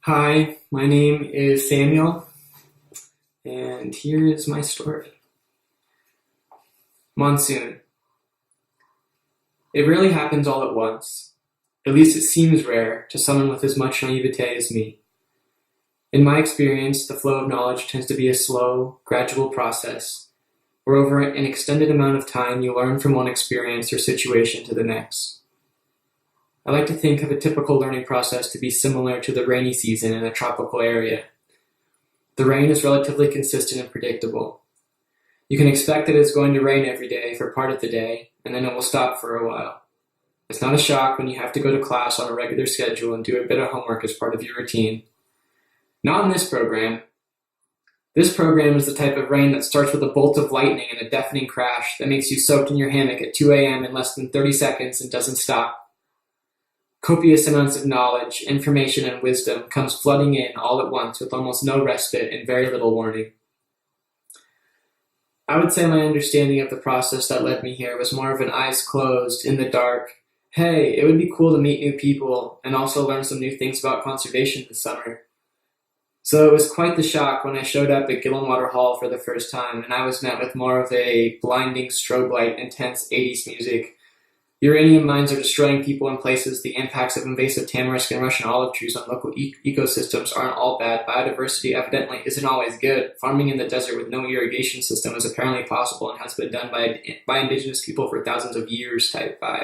Hi, my name is Samuel, and here is my story. Monsoon. It rarely happens all at once. At least it seems rare to someone with as much naivete as me. In my experience, the flow of knowledge tends to be a slow, gradual process, where over an extended amount of time you learn from one experience or situation to the next. I like to think of a typical learning process to be similar to the rainy season in a tropical area. The rain is relatively consistent and predictable. You can expect that it's going to rain every day for part of the day, and then it will stop for a while. It's not a shock when you have to go to class on a regular schedule and do a bit of homework as part of your routine. Not in this program. This program is the type of rain that starts with a bolt of lightning and a deafening crash that makes you soaked in your hammock at 2 a.m. in less than 30 seconds and doesn't stop. Copious amounts of knowledge, information, and wisdom comes flooding in all at once with almost no respite and very little warning. I would say my understanding of the process that led me here was more of an eyes closed, in the dark, hey, it would be cool to meet new people and also learn some new things about conservation this summer. So it was quite the shock when I showed up at Gillenwater Hall for the first time and I was met with more of a blinding strobe light, intense 80s music. Uranium mines are destroying people and places. The impacts of invasive tamarisk and Russian olive trees on local ecosystems aren't all bad. Biodiversity evidently isn't always good. Farming in the desert with no irrigation system is apparently possible and has been done by indigenous people for thousands of years, type 5.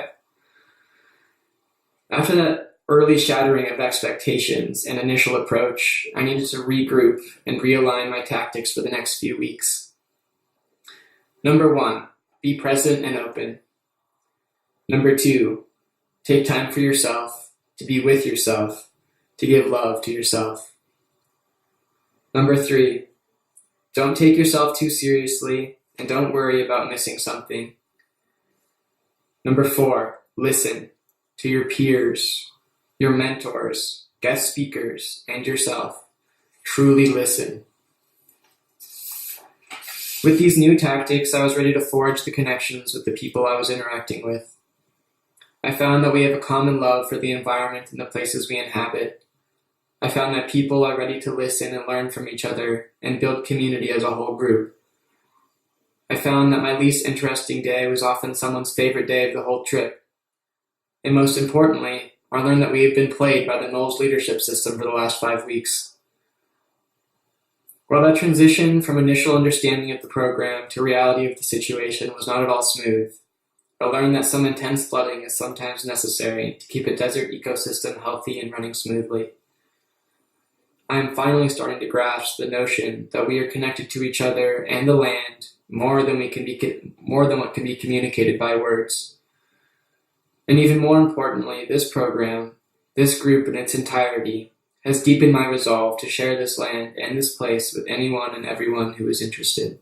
After that early shattering of expectations and initial approach, I needed to regroup and realign my tactics for the next few weeks. Number 1, be present and open. Number 2, take time for yourself, to be with yourself, to give love to yourself. Number 3, don't take yourself too seriously and don't worry about missing something. Number 4, listen to your peers, your mentors, guest speakers, and yourself. Truly listen. With these new tactics, I was ready to forge the connections with the people I was interacting with. I found that we have a common love for the environment and the places we inhabit. I found that people are ready to listen and learn from each other and build community as a whole group. I found that my least interesting day was often someone's favorite day of the whole trip. And most importantly, I learned that we have been played by the Knowles leadership system for the last 5 weeks. While that transition from initial understanding of the program to reality of the situation was not at all smooth, I learned that some intense flooding is sometimes necessary to keep a desert ecosystem healthy and running smoothly. I am finally starting to grasp the notion that we are connected to each other and the land more than what can be communicated by words. And even more importantly, this program, this group in its entirety, has deepened my resolve to share this land and this place with anyone and everyone who is interested.